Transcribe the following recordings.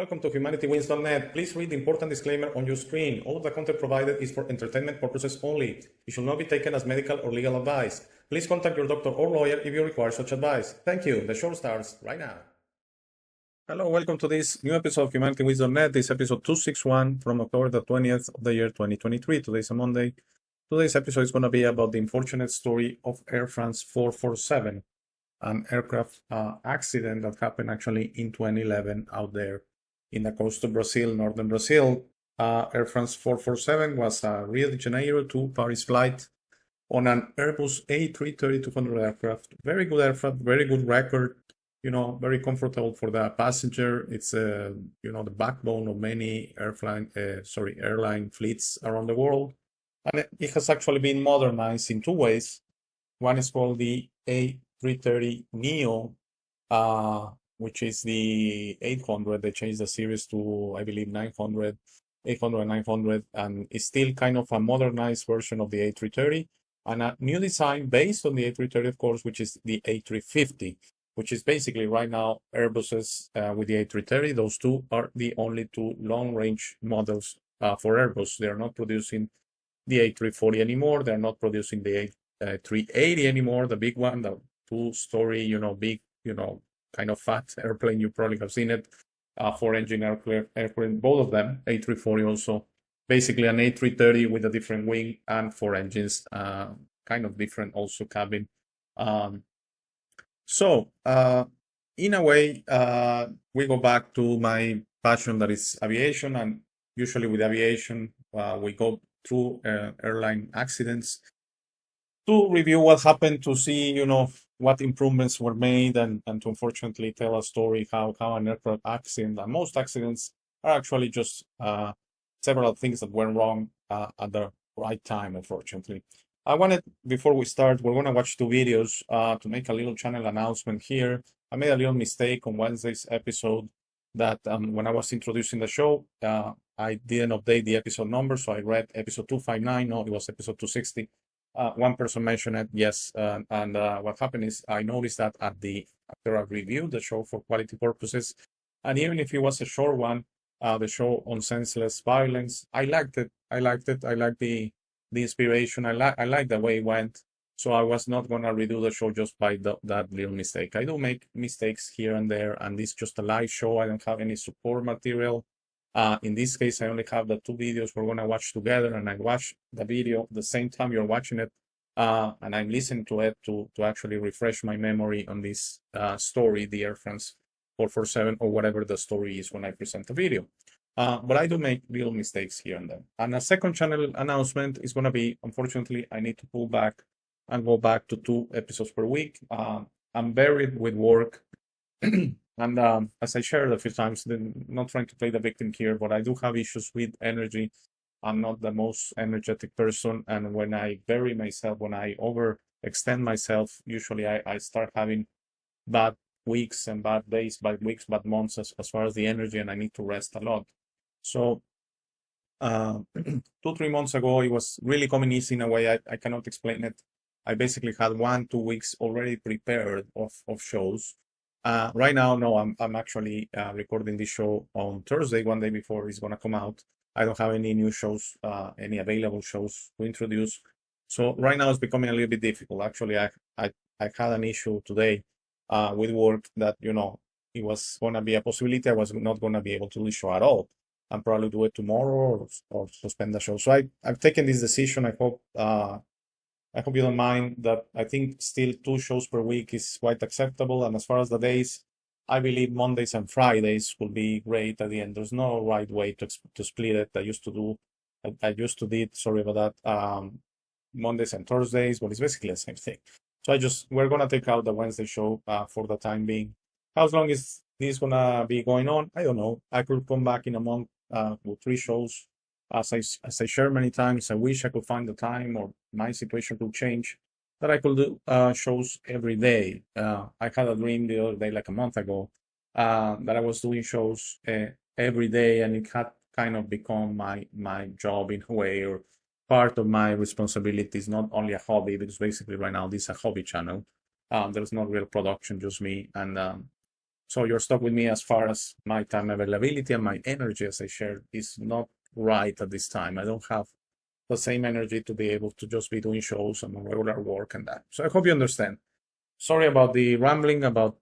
Welcome to humanitywins.net. Please read the important disclaimer on your screen. All of the content provided is for entertainment purposes only. It should not be taken as medical or legal advice. Please contact your doctor or lawyer if you require such advice. Thank you. The show starts right now. Hello, welcome to this new episode of humanitywins.net. This is episode 261 from October the 20th of the year 2023. Today's a Monday. Today's episode is going to be about the unfortunate story of Air France 447, an aircraft accident that happened actually in 2011 out there in the coast of Brazil, northern Brazil. Air France 447 was a Rio de Janeiro to Paris flight on an Airbus A330-200 aircraft. Very good aircraft, very good record, very comfortable for the passenger. It's, the backbone of many airline fleets around the world. And it has actually been modernized in two ways. One is called the A330neo, which is the 800. They changed the series to, I believe, 900, 800 and 900, and it's still kind of a modernized version of the A330, and a new design based on the A330, of course, which is the A350, which is basically right now Airbuses with the A330. Those two are the only two long-range models for Airbus. They're not producing the A340 anymore. They're not producing the A380 anymore, the big one, the two-story, big, kind of fat airplane. You probably have seen it. Four-engine airplane, both of them. A340 also, basically an A330 with a different wing and four engines, kind of different also cabin. So in a way, we go back to my passion, that is aviation, and usually with aviation, we go through airline accidents to review what happened, to see, what improvements were made, and to unfortunately tell a story how an aircraft accident, and most accidents are actually just several things that went wrong at the right time, unfortunately. Before we start, we're going to watch two videos to make a little channel announcement here. I made a little mistake on Wednesday's episode that when I was introducing the show, I didn't update the episode number, so I read episode 259. No, it was episode 260. One person mentioned it, yes, and what happened is I noticed that after I reviewed the show for quality purposes, and even if it was a short one, the show on senseless violence, I liked it. I liked the inspiration. I like the way it went. So I was not gonna redo the show just by that little mistake. I do make mistakes here and there, and this is just a live show. I don't have any support material. In this case, I only have the two videos we're going to watch together, and I watch the video at the same time you're watching it, and I'm listening to it to actually refresh my memory on this story, the Air France 447, or whatever the story is when I present the video. But I do make little mistakes here and there. And a second channel announcement is going to be, unfortunately, I need to pull back and go back to 2 episodes per week. I'm buried with work. And as I shared a few times, not trying to play the victim here, but I do have issues with energy. I'm not the most energetic person. And when I bury myself, when I overextend myself, usually I start having bad weeks and bad days, bad weeks, bad months as far as the energy, and I need to rest a lot. So 2-3 months ago, it was really coming easy in a way I cannot explain it. I basically had 1-2 weeks already prepared of shows. Right now, no, I'm actually recording this show on Thursday, one day before it's gonna come out. I don't have any new shows, any available shows to introduce. So right now it's becoming a little bit difficult. Actually, I had an issue today with work that, it was gonna be a possibility. I was not gonna be able to do the show at all, and probably do it tomorrow or suspend the show. So I've taken this decision. I hope you don't mind that. I think still 2 shows per week is quite acceptable. And as far as the days, I believe Mondays and Fridays will be great at the end. There's no right way to split it. I used to do, sorry about that, Mondays and Thursdays, but it's basically the same thing. So we're going to take out the Wednesday show for the time being. How long is this going to be going on? I don't know. I could come back in a month with 3 shows. As I share many times, I wish I could find the time, or my situation could change, that I could do shows every day. I had a dream the other day, like a month ago, that I was doing shows every day, and it had kind of become my job in a way, or part of my responsibilities, not only a hobby, because basically right now this is a hobby channel. There's not real production, just me. And So you're stuck with me as far as my time availability and my energy, as I shared, is not right at this time. I don't have the same energy to be able to just be doing shows and regular work and that. So I hope you understand. Sorry about the rambling about,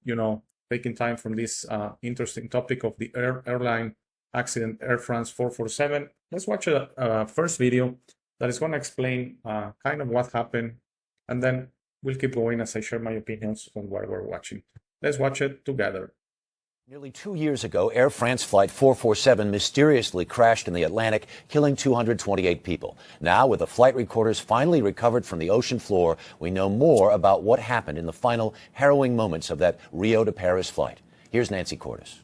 taking time from this interesting topic of the airline accident, Air France 447. Let's watch a first video that is going to explain kind of what happened, and then we'll keep going as I share my opinions on what we're watching. Let's watch it together. Nearly 2 years ago, Air France Flight 447 mysteriously crashed in the Atlantic, killing 228 people. Now, with the flight recorders finally recovered from the ocean floor, we know more about what happened in the final harrowing moments of that Rio to Paris flight. Here's Nancy Cordes.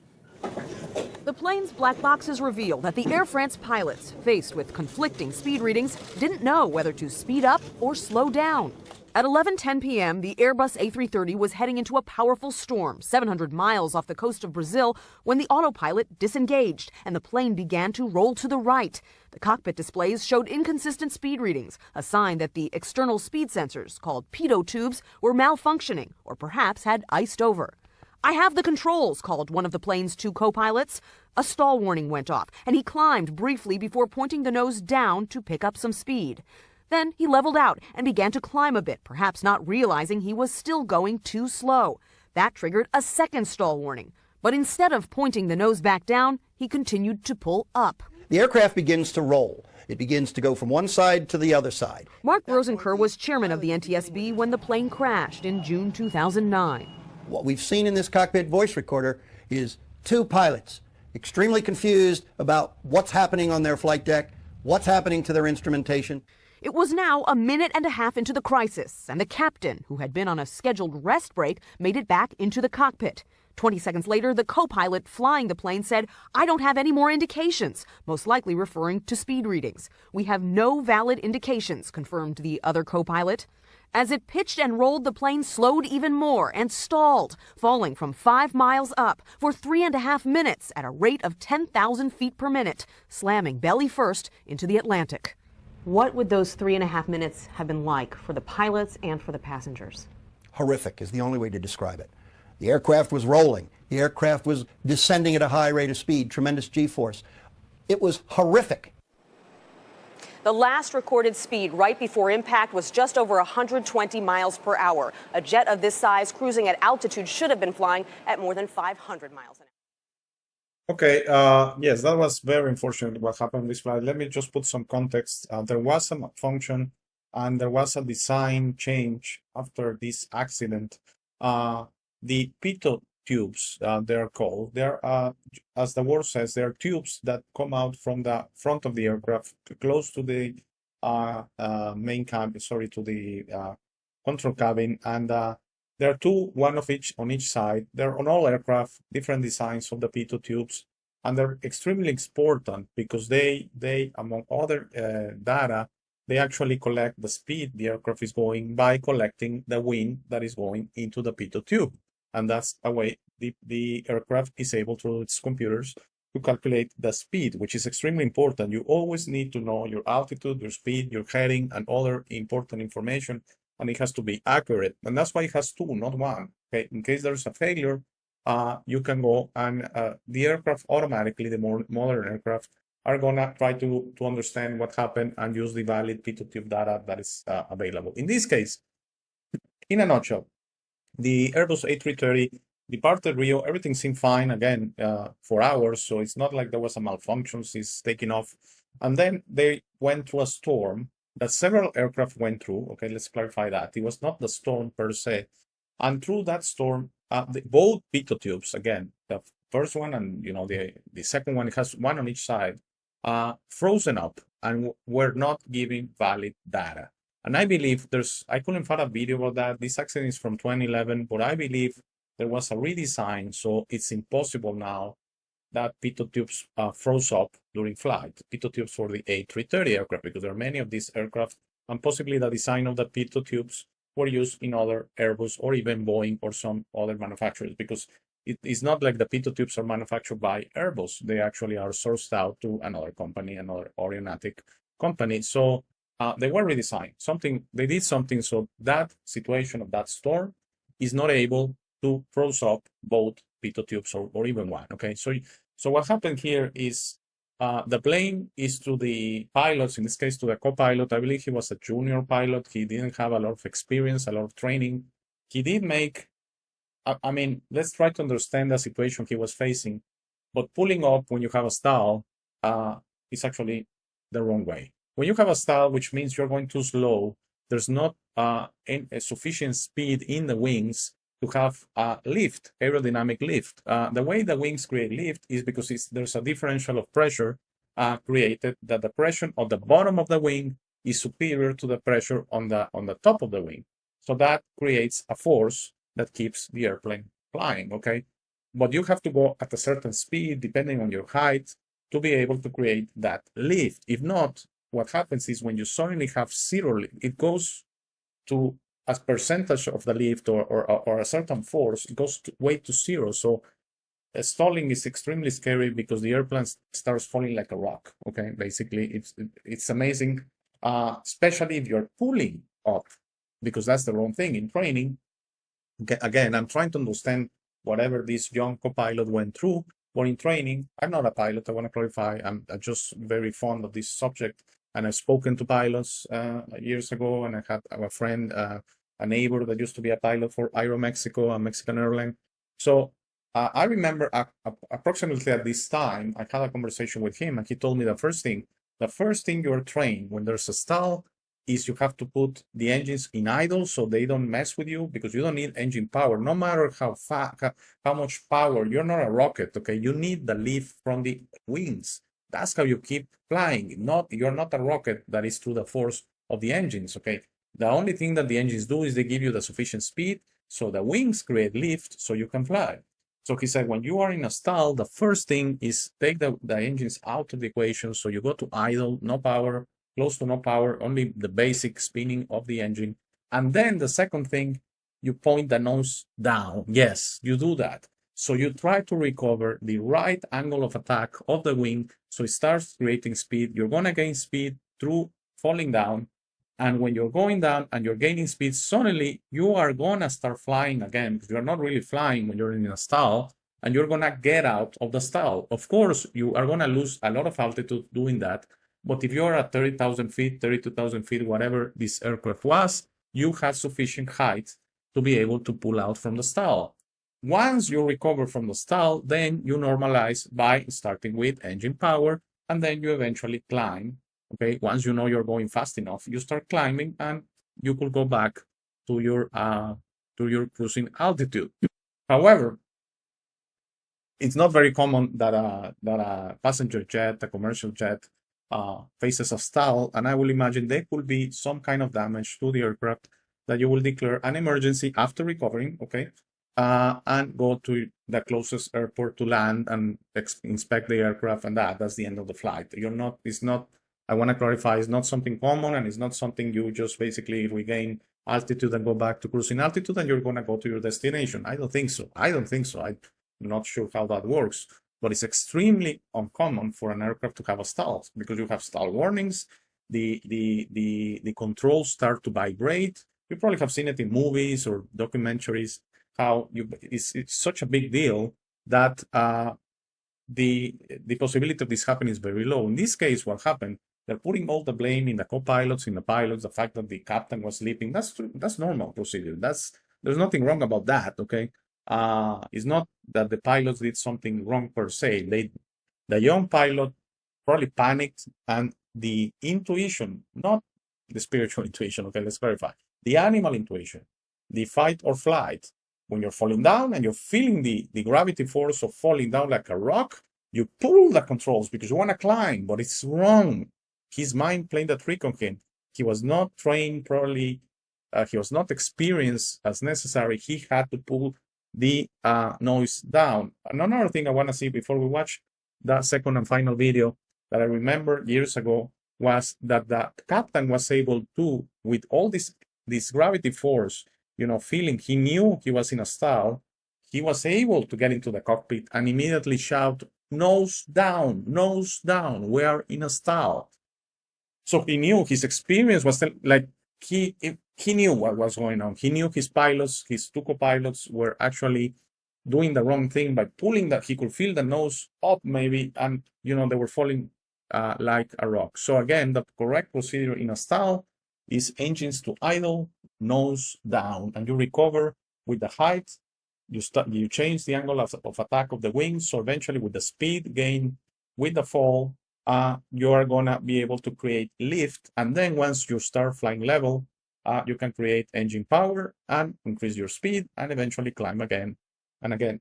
The plane's black boxes reveal that the Air France pilots, faced with conflicting speed readings, didn't know whether to speed up or slow down. At 11:10 p.m., the Airbus A330 was heading into a powerful storm 700 miles off the coast of Brazil when the autopilot disengaged and the plane began to roll to the right. The cockpit displays showed inconsistent speed readings, a sign that the external speed sensors, called pitot tubes, were malfunctioning or perhaps had iced over. "I have the controls," called one of the plane's two co-pilots. A stall warning went off, and he climbed briefly before pointing the nose down to pick up some speed. Then he leveled out and began to climb a bit, perhaps not realizing he was still going too slow. That triggered a second stall warning. But instead of pointing the nose back down, he continued to pull up. The aircraft begins to roll. It begins to go from one side to the other side. Mark Rosenker was chairman of the NTSB when the plane crashed in June 2009. What we've seen in this cockpit voice recorder is two pilots extremely confused about what's happening on their flight deck, what's happening to their instrumentation. It was now a minute and a half into the crisis, and the captain, who had been on a scheduled rest break, made it back into the cockpit. 20 seconds later, the co-pilot flying the plane said, "I don't have any more indications," most likely referring to speed readings. "We have no valid indications," confirmed the other co-pilot. As it pitched and rolled, the plane slowed even more and stalled, falling from 5 miles up for 3.5 minutes at a rate of 10,000 feet per minute, slamming belly first into the Atlantic. What would those 3.5 minutes have been like for the pilots and for the passengers? Horrific is the only way to describe it. The aircraft was rolling. The aircraft was descending at a high rate of speed, tremendous G-force. It was horrific. The last recorded speed right before impact was just over 120 miles per hour. A jet of this size cruising at altitude should have been flying at more than 500 miles an hour. Okay, yes, that was very unfortunate what happened on this flight. Let me just put some context. There was a malfunction and there was a design change after this accident. The pitot tubes, they're called. They're, as the word says, they're tubes that come out from the front of the aircraft, close to the main cabin, to the control cabin, and there are two, one of each on each side. They're on all aircraft, different designs of the pitot tubes, and they're extremely important because they among other data, they actually collect the speed the aircraft is going by collecting the wind that is going into the pitot tube. And that's a way the aircraft is able through its computers to calculate the speed, which is extremely important. You always need to know your altitude, your speed, your heading, and other important information, and it has to be accurate. And that's why it has two, not one. Okay, in case there's a failure, you can go and the aircraft automatically, the more modern aircraft, are gonna try to understand what happened and use the valid pitot tube data that is available. In this case, in a nutshell, the Airbus A330 departed Rio. Everything seemed fine again for hours, so it's not like there was a malfunction. It's taking off, and then they went through a storm that several aircraft went through. Okay, let's clarify that it was not the storm per se, and through that storm, both pitot tubes, again, the first one and the second one, it has one on each side, frozen up and were not giving valid data. And I believe I couldn't find a video about that. This accident is from 2011, but I believe there was a redesign, so it's impossible now that pitot tubes froze up during flight. Pitot tubes for the A330 aircraft, because there are many of these aircraft, and possibly the design of the pitot tubes were used in other Airbus or even Boeing or some other manufacturers, because it's not like the pitot tubes are manufactured by Airbus. They actually are sourced out to another company, another aeronautic company. So they were redesigned. They did something so that situation of that storm is not able to froze up both pitot tubes or even one. Okay, so what happened here is the blame is to the pilots, in this case to the co-pilot. I believe he was a junior pilot. He didn't have a lot of experience, a lot of training. He did make, I mean, let's try to understand the situation he was facing. But pulling up when you have a stall is actually the wrong way. When you have a stall, which means you're going too slow, there's not a sufficient speed in the wings to have a lift, aerodynamic lift. The way the wings create lift is because there's a differential of pressure created, that the pressure on the bottom of the wing is superior to the pressure on the top of the wing. So that creates a force that keeps the airplane flying, okay? But you have to go at a certain speed, depending on your height, to be able to create that lift. If not, what happens is when you suddenly have zero lift, it goes to a percentage of the lift or a certain force, it goes way to zero. So stalling is extremely scary because the airplane starts falling like a rock. Okay, basically it's amazing, especially if you're pulling up, because that's the wrong thing in training. Again, I'm trying to understand whatever this young co-pilot went through. But in training, I'm not a pilot. I want to clarify. I'm just very fond of this subject, and I've spoken to pilots years ago, and I had a friend, a neighbor that used to be a pilot for Aeromexico, a Mexican airline. So I remember approximately at this time, I had a conversation with him, and he told me the first thing you're trained when there's a stall is you have to put the engines in idle so they don't mess with you, because you don't need engine power. No matter how much power, you're not a rocket, okay? You need the lift from the wings. That's how you keep flying. You're not a rocket that is through the force of the engines, okay? The only thing that the engines do is they give you the sufficient speed, so the wings create lift so you can fly. So he said, when you are in a stall, the first thing is take the engines out of the equation, so you go to idle, no power, close to no power, only the basic spinning of the engine. And then the second thing, you point the nose down. Yes, you do that. So you try to recover the right angle of attack of the wing, so it starts creating speed. You're going to gain speed through falling down. And when you're going down and you're gaining speed, suddenly you are going to start flying again, because you're not really flying when you're in a stall, and you're going to get out of the stall. Of course, you are going to lose a lot of altitude doing that. But if you're at 30,000 feet, 32,000 feet, whatever this aircraft was, you have sufficient height to be able to pull out from the stall. Once you recover from the stall, then you normalize by starting with engine power, and then you eventually climb. Okay, once you know you're going fast enough, you start climbing, and you could go back to your cruising altitude. However, it's not very common that a passenger jet, a commercial jet, faces a stall, and I will imagine there could be some kind of damage to the aircraft that you will declare an emergency after recovering, okay, and go to the closest airport to land and inspect the aircraft, and that's the end of the flight. It's not, I want to clarify, it's not something common, and it's not something you just basically regain altitude and go back to cruising altitude and you're going to go to your destination. I don't think so. I'm not sure how that works. But it's extremely uncommon for an aircraft to have a stall, because you have stall warnings, the controls start to vibrate. You probably have seen it in movies or documentaries, how it's such a big deal that the possibility of this happening is very low. In this case, what happened, they're putting all the blame in the co-pilots, in the pilots, the fact that the captain was sleeping. That's normal procedure. There's nothing wrong about that, okay? It's not that the pilots did something wrong per se. The young pilot probably panicked, and the intuition, not the spiritual intuition, okay, let's clarify, the animal intuition, the fight or flight, when you're falling down and you're feeling the gravity force of falling down like a rock, you pull the controls because you want to climb, but it's wrong. His mind played a trick on him. He was not trained properly. He was not experienced as necessary. He had to pull the nose down. And another thing I want to see before we watch that second and final video that I remember years ago was that the captain was able to, with all this gravity force, feeling, he knew he was in a stall, he was able to get into the cockpit and immediately shout, nose down, we are in a stall. So he knew, his experience was like, he knew what was going on. He knew his pilots, his two co-pilots were actually doing the wrong thing by pulling that. He could feel the nose up maybe, and they were falling like a rock. So again, the correct procedure in a stall is engines to idle, nose down, and you recover with the height. You change the angle of attack of the wings. So eventually, with the speed gain, with the fall, you are gonna be able to create lift. And then once you start flying level, you can create engine power and increase your speed, and eventually climb again and again.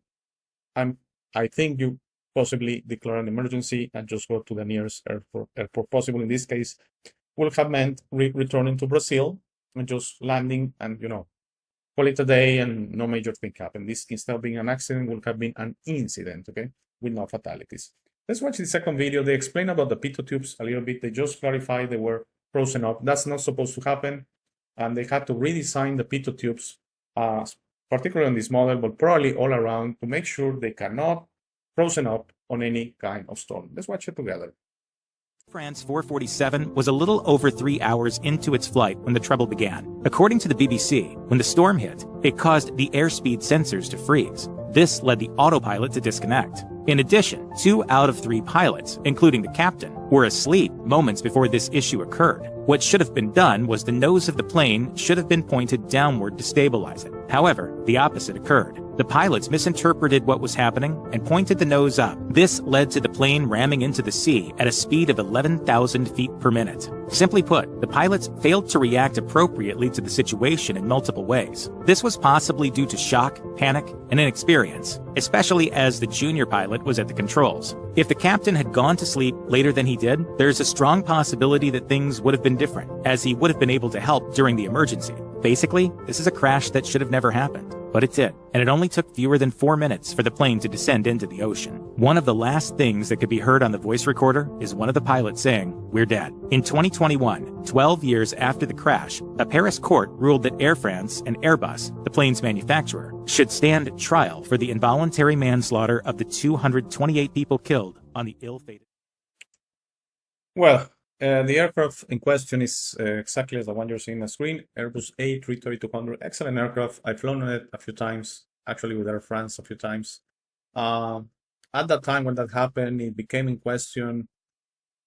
And I think you possibly declare an emergency and just go to the nearest airport possible. In this case, would have meant returning to Brazil and just landing and call it a day and no major thing happened. This, instead of being an accident, would have been an incident, okay, with no fatalities. Let's watch the second video. They explain about the pitot tubes a little bit. They just clarified they were frozen up. That's not supposed to happen, and they had to redesign the pitot tubes, particularly on this model, but probably all around, to make sure they cannot frozen up on any kind of storm. Let's watch it together. France 447 was a little over 3 hours into its flight when the trouble began. According to the BBC, when the storm hit, it caused the airspeed sensors to freeze. This led the autopilot to disconnect. In addition, 2 out of 3 pilots, including the captain, were asleep moments before this issue occurred. What should have been done was the nose of the plane should have been pointed downward to stabilize it. However, the opposite occurred. The pilots misinterpreted what was happening and pointed the nose up. This led to the plane ramming into the sea at a speed of 11,000 feet per minute. Simply put, the pilots failed to react appropriately to the situation in multiple ways. This was possibly due to shock, panic, and inexperience, especially as the junior pilot was at the controls. If the captain had gone to sleep later than he did, there's a strong possibility that things would have been different, as he would have been able to help during the emergency. Basically, this is a crash that should have never happened. But it did, and it only took fewer than 4 minutes for the plane to descend into the ocean. One of the last things that could be heard on the voice recorder is one of the pilots saying, "We're dead." In 2021, 12 years after the crash, a Paris court ruled that Air France and Airbus, the plane's manufacturer, should stand trial for the involuntary manslaughter of the 228 people killed on the ill-fated. Well, the aircraft in question is exactly as the one you're seeing on the screen, Airbus A330-200. Excellent aircraft. I've flown it a few times, actually with Air France a few times. At that time when that happened, it became in question,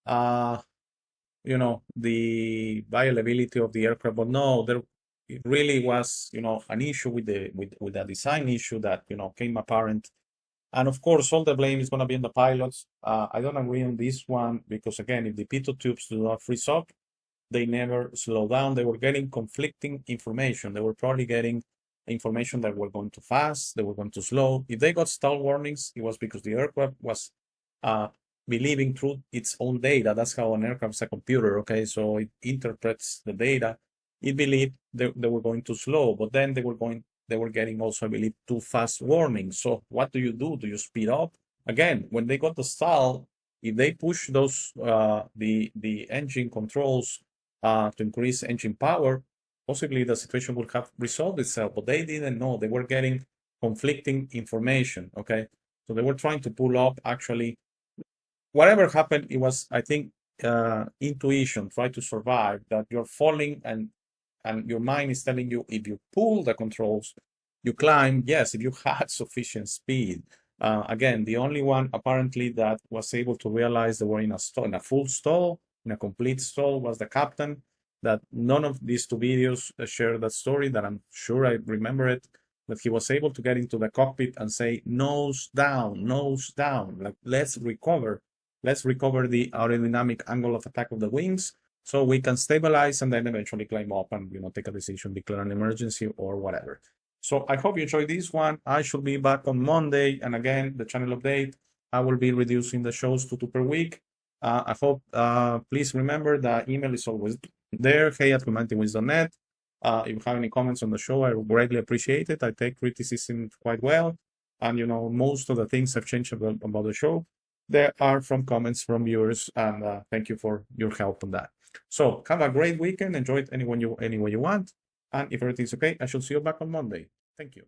the viability of the aircraft. But no, it really was, an issue with the design issue that, came apparent. And of course, all the blame is going to be on the pilots. I don't agree on this one because, again, if the pitot tubes do not freeze up, they never slow down. They were getting conflicting information. They were probably getting information that were going too fast, they were going too slow. If they got stall warnings, it was because the aircraft was believing through its own data. That's how an aircraft is a computer, okay? So it interprets the data. It believed they were going too slow, but then they were getting also, I believe, too fast warnings. So what do? Do you speed up? Again, when they got the stall, if they push those the engine controls to increase engine power, possibly the situation would have resolved itself. But they didn't know. They were getting conflicting information. Okay, so they were trying to pull up. Actually, whatever happened, it was, I think, intuition. Try to survive. That you're falling and your mind is telling you if you pull the controls, you climb. Yes, if you had sufficient speed. Again, the only one apparently that was able to realize they were in a stall, in a full stall, in a complete stall, was the captain. That none of these two videos share that story, that I'm sure I remember it, that he was able to get into the cockpit and say, nose down, like let's recover the aerodynamic angle of attack of the wings so we can stabilize and then eventually climb up and take a decision, declare an emergency or whatever. So I hope you enjoyed this one. I should be back on Monday, and again, the channel update, I will be reducing the shows to 2 per week. I hope, please remember that email is always there, hey@humanitywins.net. If you have any comments on the show, I greatly appreciate it. I take criticism quite well, and most of the things I've changed about the show, there are from comments from viewers, and thank you for your help on that. So have a great weekend. Enjoy it any way you want, and if everything's okay, I shall see you back on Monday. Thank you.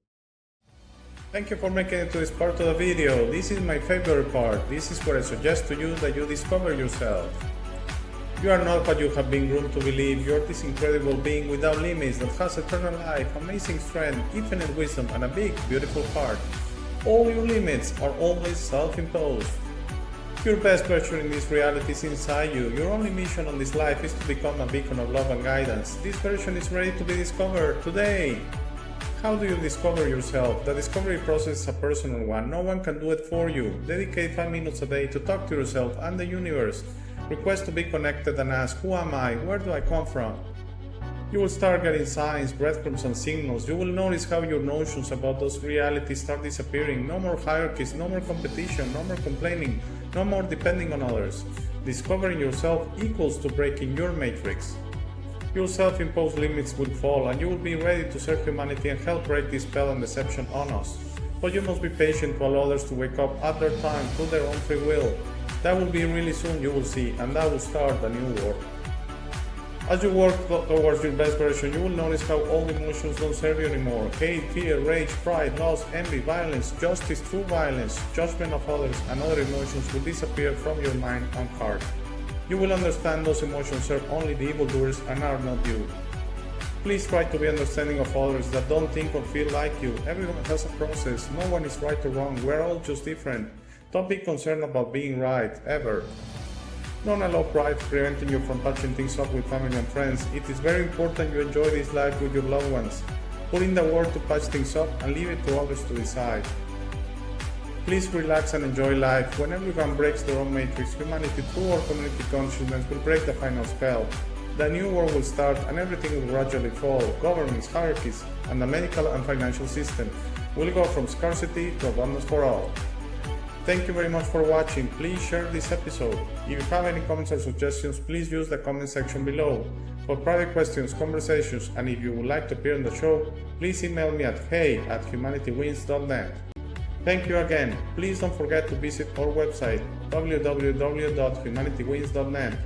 Thank you for making it to this part of the video. This is my favorite part. This is where I suggest to you that you discover yourself. You are not what you have been groomed to believe. You are this incredible being without limits that has eternal life, amazing strength, infinite wisdom, and a big, beautiful heart. All your limits are always self-imposed. Your best version in this reality is inside you. Your only mission on this life is to become a beacon of love and guidance. This version is ready to be discovered today. How do you discover yourself? The discovery process is a personal one. No one can do it for you. Dedicate 5 minutes a day to talk to yourself and the universe. Request to be connected and ask, who am I? Where do I come from? You will start getting signs, breadcrumbs, and signals. You will notice how your notions about those realities start disappearing. No more hierarchies, no more competition, no more complaining, no more depending on others. Discovering yourself equals to breaking your matrix. Your self-imposed limits will fall, and you will be ready to serve humanity and help break this spell and deception on us. But you must be patient to allow others to wake up at their time through their own free will. That will be really soon, you will see, and that will start a new war. As you work towards your best version, you will notice how all emotions don't serve you anymore. Hate, fear, rage, pride, loss, envy, violence, justice, true violence, judgment of others, and other emotions will disappear from your mind and heart. You will understand those emotions serve only the evildoers and are not you. Please try to be understanding of others that don't think or feel like you. Everyone has a process. No one is right or wrong. We're all just different. Don't be concerned about being right, ever. Don't allow pride preventing you from patching things up with family and friends. It is very important you enjoy this life with your loved ones. Put in the work to patch things up and leave it to others to decide. Please relax and enjoy life. When everyone breaks their own matrix, humanity through our community consciousness will break the final spell. The new world will start and everything will gradually fall. Governments, hierarchies, and the medical and financial system will go from scarcity to abundance for all. Thank you very much for watching. Please share this episode. If you have any comments or suggestions, please use the comment section below. For private questions, conversations, and if you would like to appear on the show, please email me at hey@humanitywins.net. Thank you again. Please don't forget to visit our website www.humanitywins.net.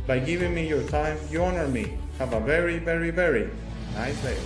By giving me your time, you honor me. Have a very, very, very nice day.